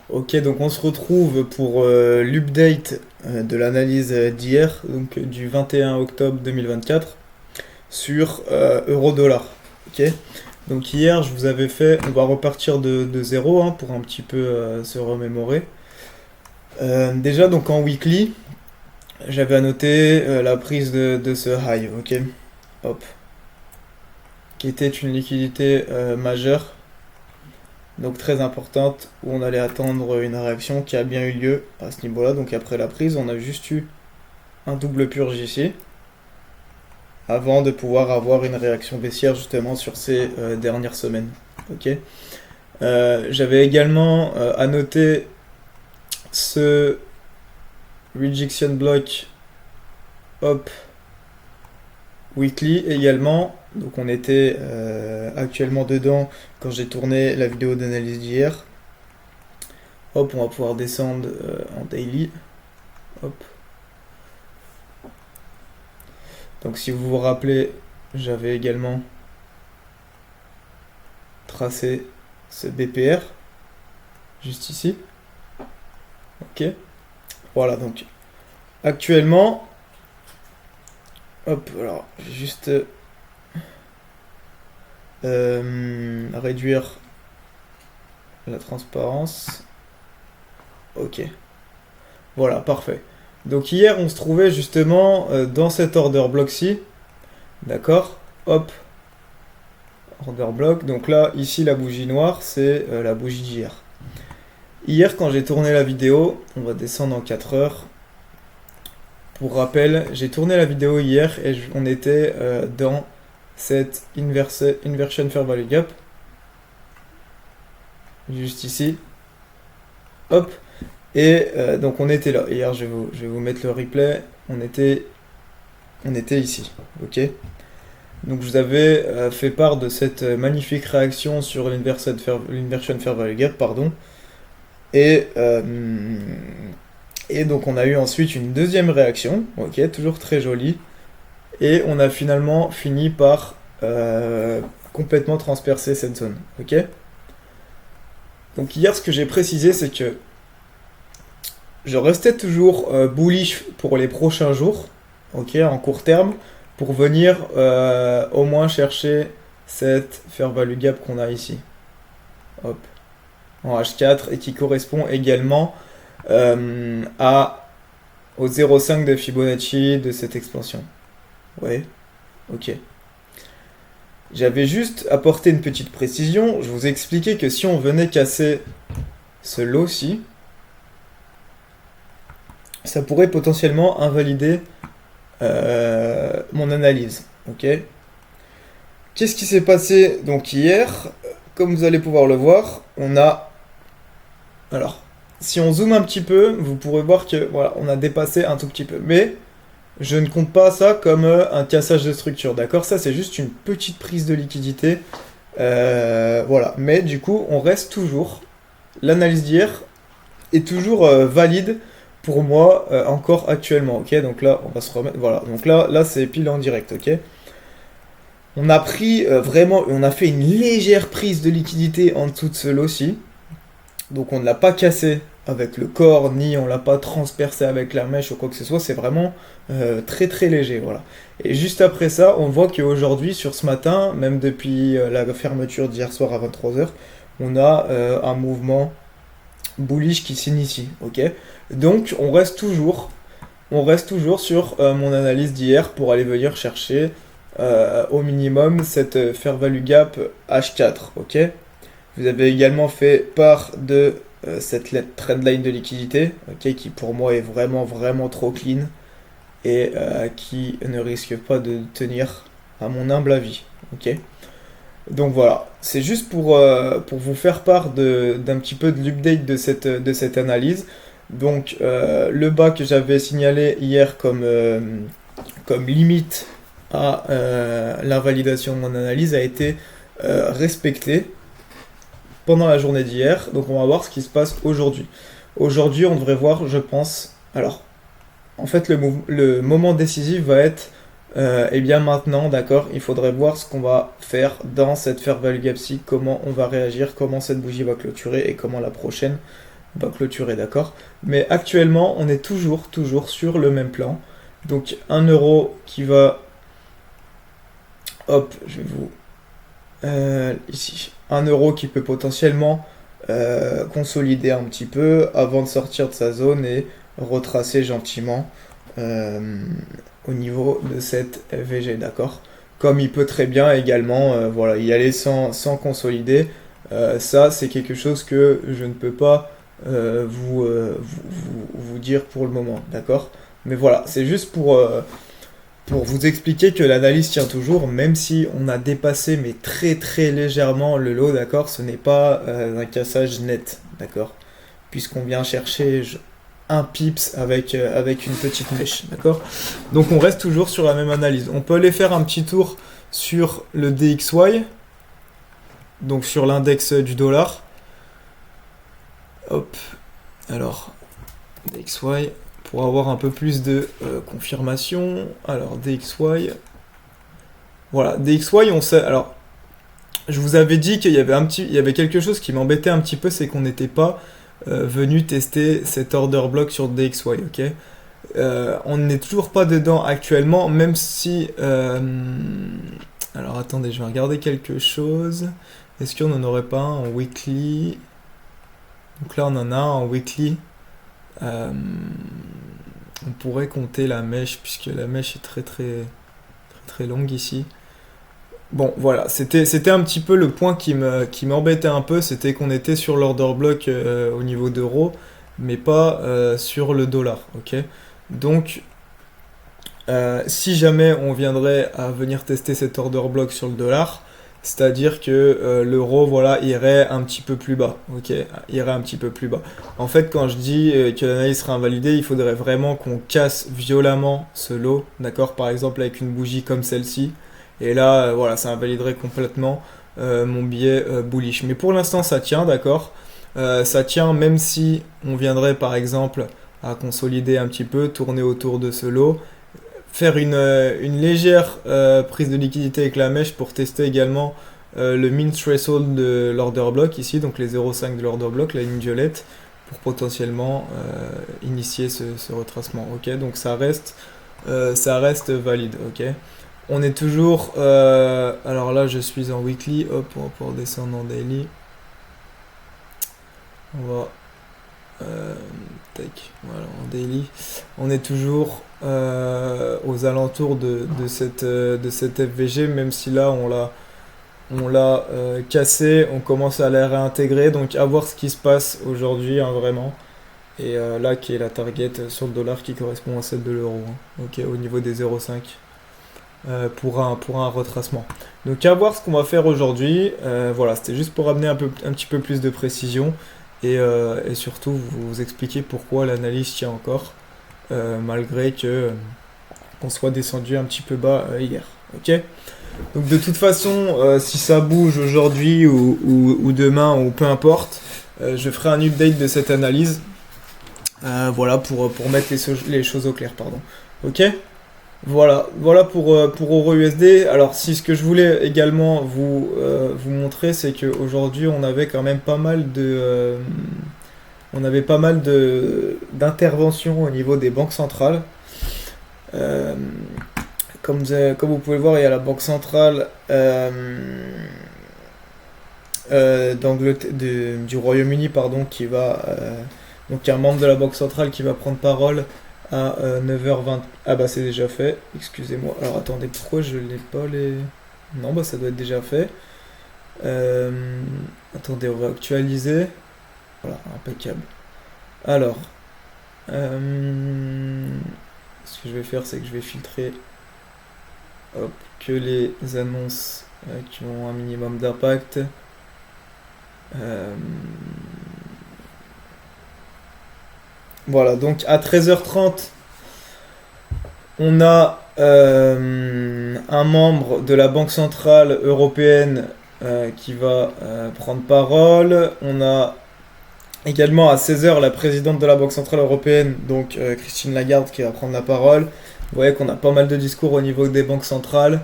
Ok, donc on se retrouve pour l'update de l'analyse d'hier, donc du 21 octobre 2024, sur euro-dollar. Ok, donc hier je vous avais fait, on va repartir de zéro hein, pour un petit peu se remémorer. Déjà donc en weekly, j'avais annoté la prise de ce high, ok, hop, qui était une liquidité majeure, donc très importante, où on allait attendre une réaction qui a bien eu lieu à ce niveau-là. Donc après la prise, on a juste eu un double purge ici, avant de pouvoir avoir une réaction baissière justement sur ces dernières semaines. Ok. J'avais également annoté ce rejection block hop weekly également. Donc on était actuellement dedans quand j'ai tourné la vidéo d'analyse d'hier. Hop, on va pouvoir descendre en daily. Hop. Donc si vous vous rappelez, j'avais également tracé ce BPR juste ici. Ok. Voilà, donc actuellement, hop, alors je vais juste réduire la transparence. Ok. Voilà, parfait. Donc hier, on se trouvait justement dans cet order block-ci. D'accord. Hop. Order block. Donc là, ici, la bougie noire, c'est la bougie d'hier. Hier, quand j'ai tourné la vidéo, on va descendre en 4 heures. Pour rappel, j'ai tourné la vidéo hier et on était dans cette inversion fair value gap. Juste ici. Hop. Et donc on était là. Hier, je vais vous mettre le replay. On était ici. Ok. Donc je vous avais fait part de cette magnifique réaction sur l'inversion fair value gap, pardon. Et, et donc on a eu ensuite une deuxième réaction, ok, toujours très jolie. Et on a finalement fini par complètement transpercer cette zone, ok. Donc hier, ce que j'ai précisé, c'est que je restais toujours bullish pour les prochains jours, ok, en court terme, pour venir au moins chercher cette fair value gap qu'on a ici. Hop, en H4 et qui correspond également au 0,5 de Fibonacci de cette expansion. Ouais, ok. J'avais juste apporté une petite précision. Je vous ai expliqué que si on venait casser ce lot-ci, ça pourrait potentiellement invalider mon analyse. Ok. Qu'est-ce qui s'est passé donc hier? Comme vous allez pouvoir le voir, on a... Alors, si on zoome un petit peu, vous pourrez voir que voilà, on a dépassé un tout petit peu. Mais je ne compte pas ça comme un cassage de structure, d'accord? Ça, c'est juste une petite prise de liquidité. Voilà. Mais du coup, on reste toujours... L'analyse d'hier est toujours valide pour moi encore actuellement, ok? Donc là, on va se remettre... Voilà. Donc là c'est pile en direct, ok? On a pris vraiment... On a fait une légère prise de liquidité en dessous de ce lot-ci. Donc on ne l'a pas cassé avec le corps, ni on l'a pas transpercé avec la mèche ou quoi que ce soit, c'est vraiment très très léger, voilà. Et juste après ça, on voit qu'aujourd'hui, sur ce matin, même depuis la fermeture d'hier soir à 23 h, on a un mouvement bullish qui s'initie, ok. Donc on reste toujours sur mon analyse d'hier pour aller venir chercher au minimum cette fair value gap H4, ok. Vous avez également fait part de cette trendline de liquidité, okay, qui pour moi est vraiment vraiment trop clean et qui ne risque pas de tenir à mon humble avis. Okay. Donc voilà, c'est juste pour vous faire part d'un petit peu de l'update de cette analyse. Donc le bas que j'avais signalé hier comme limite à l'invalidation de mon analyse a été respecté pendant la journée d'hier. Donc on va voir ce qui se passe aujourd'hui. Aujourd'hui, on devrait voir, je pense... Alors, en fait, le moment décisif va être... eh bien maintenant, d'accord, il faudrait voir ce qu'on va faire dans cette fair value gap-ci, comment on va réagir, comment cette bougie va clôturer et comment la prochaine On va clôturer, d'accord? Mais actuellement, on est toujours sur le même plan. Donc 1 € qui va... Hop, je vais vous... ici. 1 € qui peut potentiellement consolider un petit peu avant de sortir de sa zone et retracer gentiment au niveau de cette FVG, d'accord? Comme il peut très bien également voilà, y aller sans consolider. Ça, c'est quelque chose que je ne peux pas vous dire pour le moment, d'accord? Mais voilà, c'est juste pour vous expliquer que l'analyse tient toujours, même si on a dépassé, mais très très légèrement le lot, d'accord? Ce n'est pas un cassage net, d'accord? Puisqu'on vient chercher un pips avec une petite mèche, d'accord? Donc on reste toujours sur la même analyse. On peut aller faire un petit tour sur le DXY, donc sur l'index du dollar. Hop, alors DXY, pour avoir un peu plus de confirmation. Alors DXY, voilà, DXY, on sait. Alors, je vous avais dit qu'il y avait quelque chose qui m'embêtait un petit peu, c'est qu'on n'était pas venu tester cet order block sur DXY, ok? On n'est toujours pas dedans actuellement, même si... alors attendez, je vais regarder quelque chose. Est-ce qu'on n'en aurait pas un en weekly? Donc là, on en a un en weekly. On pourrait compter la mèche, puisque la mèche est très longue ici. Bon, voilà, c'était un petit peu le point qui m'embêtait un peu, c'était qu'on était sur l'order block au niveau d'euro, mais pas sur le dollar, ok? Donc, si jamais on viendrait à venir tester cet order block sur le dollar, c'est-à-dire que l'euro, voilà, irait un petit peu plus bas, ok? Irait un petit peu plus bas. En fait, quand je dis que l'analyse sera invalidée, il faudrait vraiment qu'on casse violemment ce lot, d'accord? Par exemple, avec une bougie comme celle-ci. Et là, voilà, ça invaliderait complètement mon billet bullish. Mais pour l'instant, ça tient, d'accord? Ça tient même si on viendrait, par exemple, à consolider un petit peu, tourner autour de ce lot, faire une légère prise de liquidité avec la mèche pour tester également le min threshold de l'order block ici, donc les 0,5 de l'order block, la ligne violette, pour potentiellement initier ce retracement. Ok, donc ça reste valide. Ok. On est toujours... alors là, je suis en weekly. Hop, on va pouvoir descendre en daily. On va... voilà, en daily. On est toujours aux alentours de cette FVG, même si là, on l'a cassé. On commence à la réintégrer. Donc, à voir ce qui se passe aujourd'hui, hein, vraiment. Et là, qui est la target sur le dollar qui correspond à celle de l'euro. Hein. Ok, au niveau des 0,5. Pour un retracement. Donc à voir ce qu'on va faire aujourd'hui. Voilà, c'était juste pour amener un petit peu plus de précision et surtout vous expliquer pourquoi l'analyse tient encore malgré que on soit descendu un petit peu bas hier. Ok. Donc de toute façon, si ça bouge aujourd'hui ou demain ou peu importe, je ferai un update de cette analyse. Voilà pour mettre les choses au clair, pardon. Ok. Voilà pour Euro USD. Alors si ce que je voulais également vous montrer, c'est qu'aujourd'hui on avait quand même pas mal d'interventions au niveau des banques centrales. Comme vous pouvez le voir, il y a la banque centrale du Royaume-Uni, pardon, qui va donc il y a un membre de la banque centrale qui va prendre parole à 9h20. Ah bah c'est déjà fait, excusez-moi. Alors attendez, pourquoi je l'ai pas les... Non bah ça doit être déjà fait. Attendez, on va actualiser. Voilà, impeccable. Alors, ce que je vais faire, c'est que je vais filtrer que les annonces qui ont un minimum d'impact. Voilà, donc à 13h30, on a un membre de la Banque Centrale Européenne qui va prendre parole. On a également à 16h la présidente de la Banque Centrale Européenne, donc Christine Lagarde, qui va prendre la parole. Vous voyez qu'on a pas mal de discours au niveau des banques centrales.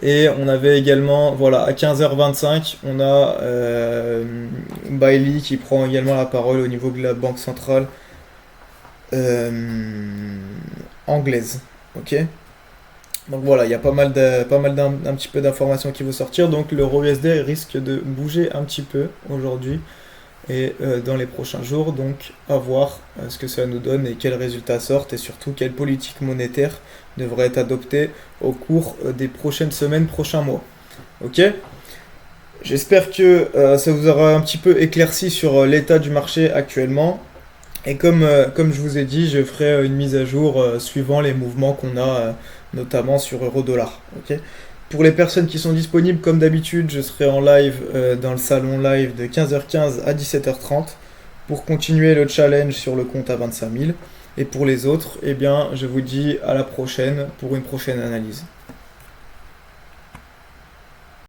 Et on avait également, voilà, à 15h25, on a Bailey qui prend également la parole au niveau de la Banque centrale anglaise. Ok? Donc voilà, il y a un petit peu d'informations qui vont sortir. Donc l'euro USD risque de bouger un petit peu aujourd'hui et dans les prochains jours. Donc à voir ce que ça nous donne et quels résultats sortent et surtout quelle politique monétaire devrait être adoptée au cours des prochaines semaines, prochains mois. Ok? J'espère que ça vous aura un petit peu éclairci sur l'état du marché actuellement. Et comme je vous ai dit, je ferai une mise à jour suivant les mouvements qu'on a, notamment sur euro-dollar. Ok. Pour les personnes qui sont disponibles, comme d'habitude, je serai en live dans le salon live de 15h15 à 17h30 pour continuer le challenge sur le compte à 25 000. Et pour les autres, eh bien, je vous dis à la prochaine pour une prochaine analyse.